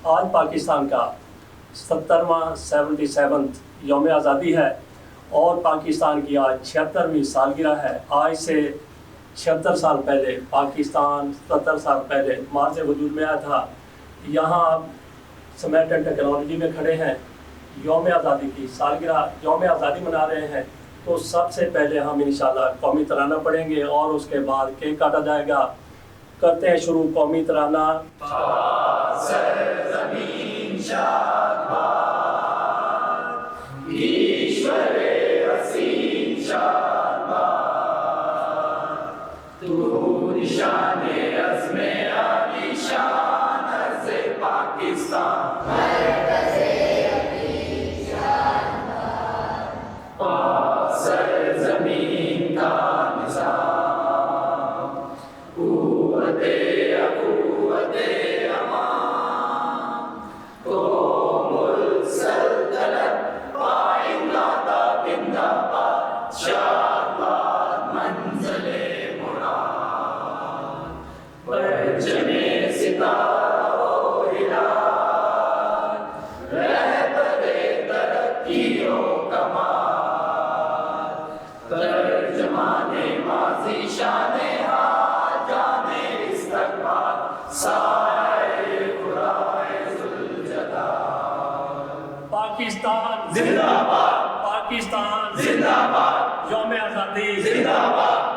آج پاکستان کا 77واں یوم آزادی ہے اور پاکستان کی آج 76ویں سالگرہ ہے۔ آج سے 76 سال پہلے پاکستان 77 سال پہلے ماضی وجود میں آیا تھا۔ یہاں آپ سمیٹ اینڈ ٹیکنالوجی میں کھڑے ہیں، یوم آزادی کی سالگرہ یوم آزادی منا رہے ہیں، تو سب سے پہلے ہم انشاءاللہ قومی ترانہ پڑھیں گے اور اس کے بعد کیک کاٹا جائے گا۔ کرتے ہیں شروع قومی ترانہ۔ پاکستان زندہ باد، پاکستان زندہ باد، یوم آزادی زندہ